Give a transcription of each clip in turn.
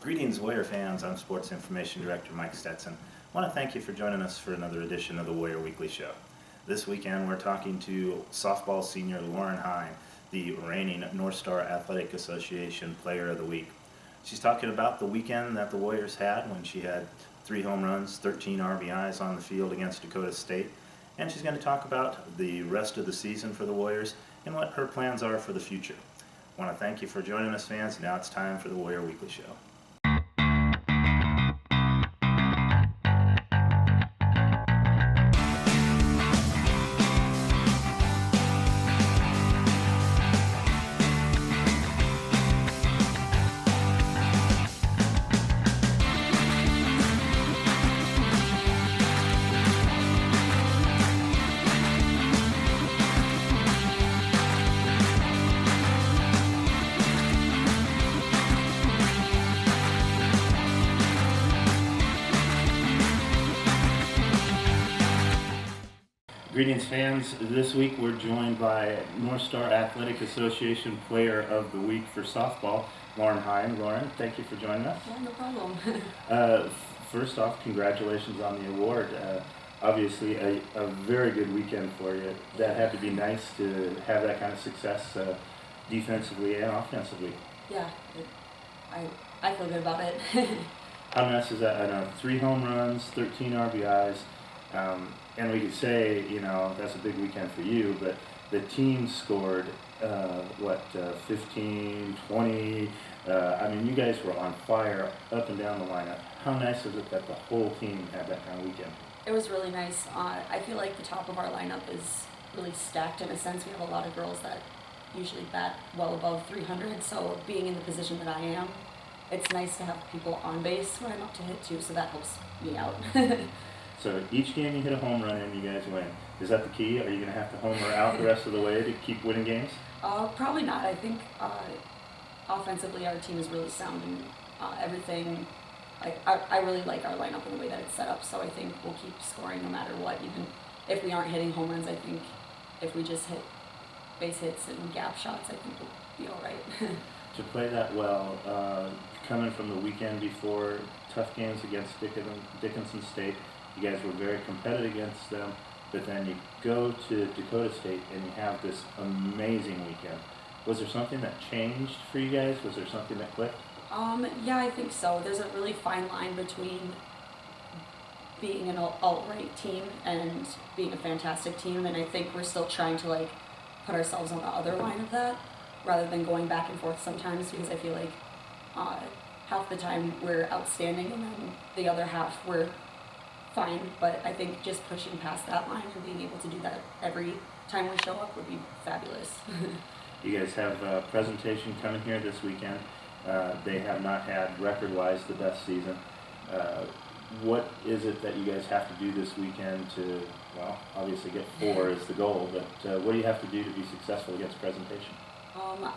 Greetings, Warrior fans. I'm Sports Information Director Mike Stetson. I want to thank you for joining us for another edition of the Warrior Weekly Show. This weekend, we're talking to softball senior Lauren Hein, the reigning North Star Athletic Association Player of the Week. She's talking about the weekend that the Warriors had when she had 3 home runs, 13 RBIs on the field against Dakota State. And she's going to talk about the rest of the season for the Warriors and what her plans are for the future. I want to thank you for joining us, fans. Now it's time for the Warrior Weekly Show. Greetings, fans. This week we're joined by North Star Athletic Association Player of the Week for softball, Lauren Hein. Lauren, thank you for joining us. Yeah, no problem. First off, congratulations on the award. Obviously, a very good weekend for you. That had to be nice to have that kind of success defensively and offensively. Yeah, I feel good about it. How nice is that? I know 3 home runs, 13 RBIs. And we could say, that's a big weekend for you, but the team scored, 15, 20. You guys were on fire up and down the lineup. How nice is it that the whole team had that kind of weekend? It was really nice. I feel like the top of our lineup is really stacked in a sense. We have a lot of girls that usually bat well above 300, so being in the position that I am, it's nice to have people on base when I'm up to hit too, so that helps me out. So each game you hit a home run and you guys win. Is that the key? Are you going to have to homer out the rest of the way to keep winning games? Probably not. I think offensively our team is really sound and everything. I really like our lineup and the way that it's set up, so I think we'll keep scoring no matter what. Even if we aren't hitting home runs, I think if we just hit base hits and gap shots, I think we'll be all right. To play that well, coming from the weekend before, tough games against Dickinson State, you guys were very competitive against them, but then you go to Dakota State and you have this amazing weekend. Was there something that changed for you guys? Was there something that clicked? Yeah, I think so. There's a really fine line between being an alt-right team and being a fantastic team, and I think we're still trying to put ourselves on the other line of that rather than going back and forth sometimes, because I feel like half the time we're outstanding and then the other half we're fine, but I think just pushing past that line and being able to do that every time we show up would be fabulous. You guys have a presentation coming here this weekend. They have not had, record-wise, the best season. What is it that you guys have to do this weekend to, obviously get 4 is the goal, but what do you have to do to be successful against presentation?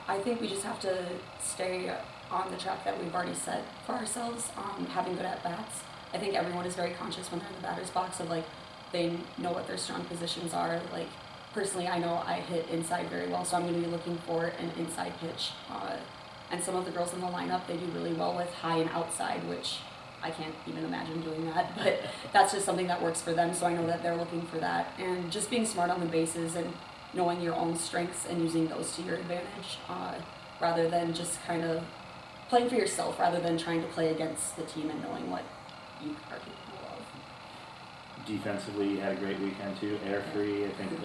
I think we just have to stay on the track that we've already set for ourselves, having good at-bats. I think everyone is very conscious when they're in the batter's box of they know what their strong positions are. Personally, I know I hit inside very well, so I'm going to be looking for an inside pitch. And some of the girls in the lineup, they do really well with high and outside, which I can't even imagine doing that, but that's just something that works for them, so I know that they're looking for that. And just being smart on the bases and knowing your own strengths and using those to your advantage, rather than just kind of playing for yourself, rather than trying to play against the team and knowing what you are capable of. Defensively, you had a great weekend too. Air free, I think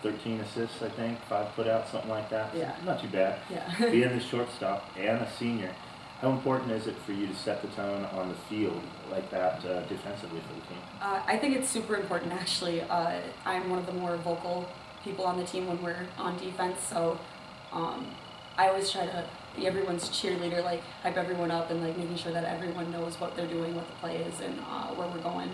13 assists, I think, 5 put out, something like that. Yeah. Not too bad. Yeah. Being a shortstop and a senior, how important is it for you to set the tone on the field like that defensively for the team? I think it's super important, actually. I'm one of the more vocal people on the team when we're on defense, so I always try to be everyone's cheerleader, hype everyone up and making sure that everyone knows what they're doing, what the play is, and where we're going.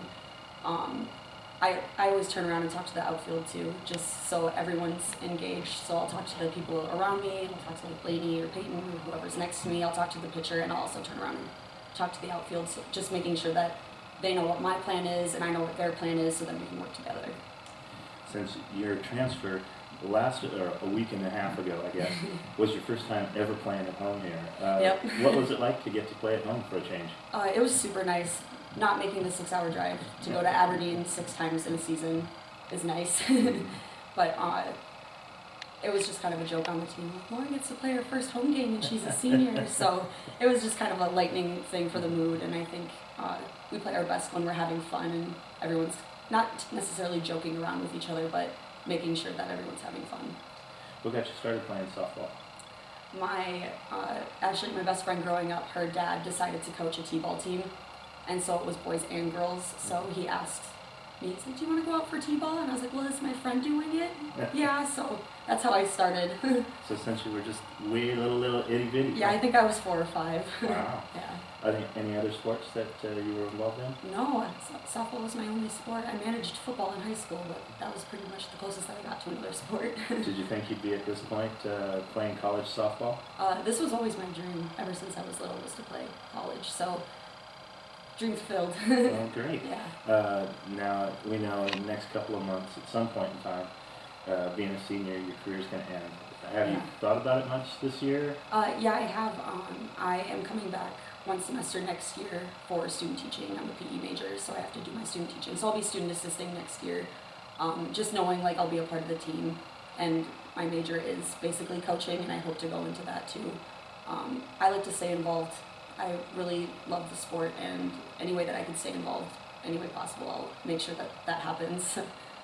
I always turn around and talk to the outfield too, just so everyone's engaged. So I'll talk to the people around me, I'll talk to Lady or Peyton or whoever's next to me, I'll talk to the pitcher, and I'll also turn around and talk to the outfield, so just making sure that they know what my plan is and I know what their plan is, so then we can work together. Since your transfer, a week and a half ago, I guess, was your first time ever playing at home here. Yep. What was it like to get to play at home for a change? It was super nice. Not making the 6-hour drive to go to Aberdeen 6 times in a season is nice. But it was just kind of a joke on the team. Lauren gets to play her first home game and she's a senior. So it was just kind of a lightning thing for the mood. And I think we play our best when we're having fun and everyone's not necessarily joking around with each other, but making sure that everyone's having fun. What got you started playing softball? Actually, my best friend growing up, her dad decided to coach a t-ball team. And so it was boys and girls. So he asked me, he said, do you want to go out for t-ball? And I was like, well, is my friend doing it? Yeah, so that's how I started. So since you were just wee little itty bitty. Yeah, I think I was 4 or 5. Wow. Yeah. Are there any other sports that you were involved in? No, softball was my only sport. I managed football in high school, but that was pretty much the closest that I got to another sport. Did you think you'd be at this point playing college softball? This was always my dream ever since I was little, was to play college. So dream fulfilled. Oh, great. Yeah. Now, we know in the next couple of months, at some point in time, being a senior, your career's going to end. Have you thought about it much this year? Yeah, I have. I am coming back one semester next year for student teaching. I'm a PE major, so I have to do my student teaching. So I'll be student assisting next year. Just knowing like I'll be a part of the team, and my major is basically coaching, and I hope to go into that too. I like to stay involved. I really love the sport, and any way that I can stay involved, any way possible, I'll make sure that that happens.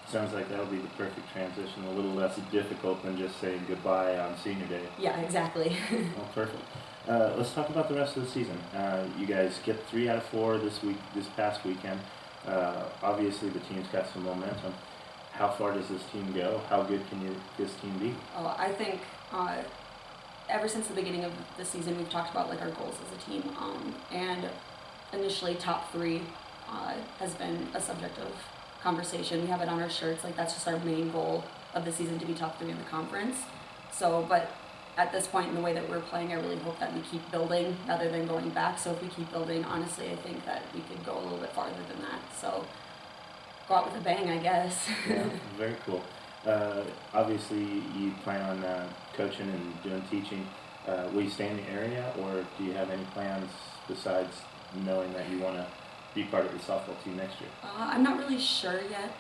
Sounds like that'll be the perfect transition, a little less difficult than just saying goodbye on senior day. Yeah, exactly. Well, perfect. Let's talk about the rest of the season. You guys get 3 out of 4 this past weekend. Obviously, the team's got some momentum. How far does this team go? How good can this team be? I think ever since the beginning of the season, we've talked about like our goals as a team, and initially top 3 has been a subject of conversation. We have it on our shirts, like that's just our main goal of the season, to be top 3 in the conference. So, but at this point in the way that we're playing, I really hope that we keep building rather than going back. So if we keep building, honestly, I think that we could go a little bit farther than that. So go out with a bang, I guess. Yeah, very cool. Obviously, you plan on coaching and doing teaching. Will you stay in the area, or do you have any plans besides knowing that you want to be part of the softball team next year? I'm not really sure yet.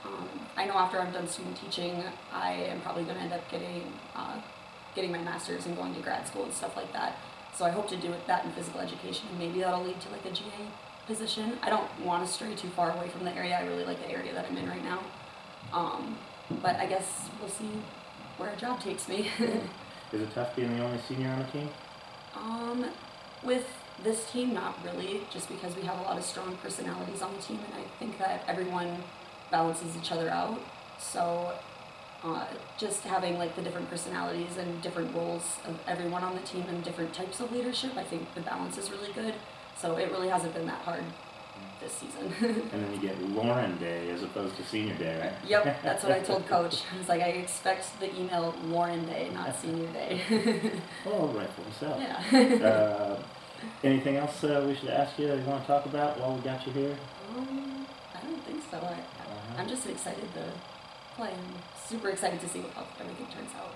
I know after I'm done student teaching, I am probably going to end up getting my master's and going to grad school and stuff like that. So I hope to do that in physical education, and maybe that'll lead to like a GA position. I don't want to stray too far away from the area. I really like the area that I'm in right now. But I guess we'll see where a job takes me. Is it tough being the only senior on the team? With this team, not really, just because we have a lot of strong personalities on the team, and I think that everyone balances each other out. So just having like the different personalities and different roles of everyone on the team and different types of leadership, I think the balance is really good. So it really hasn't been that hard this season. And then you get Lauren Day as opposed to Senior Day, right? Yep, that's what I told Coach. I was like, I expect the email Lauren Day, not Senior Day. Oh, rightfully so. Yeah. Anything else we should ask you that you want to talk about while we got you here? I don't think so. I'm just excited to play. I'm super excited to see how everything turns out.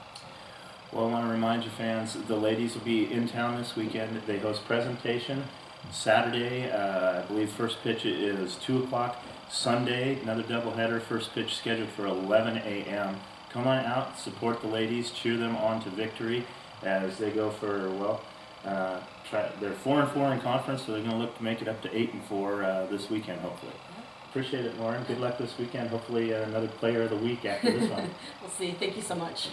Well, I want to remind you fans, the ladies will be in town this weekend. They host presentation. Saturday, I believe first pitch is 2 o'clock. Sunday, another doubleheader, first pitch scheduled for 11 a.m. Come on out, support the ladies, cheer them on to victory as they go for, well, they're 4-4 in conference, so they're going to look to make it up to 8-4 this weekend, hopefully. Appreciate it, Lauren. Good luck this weekend. Hopefully another player of the week after this one. We'll see. Thank you so much.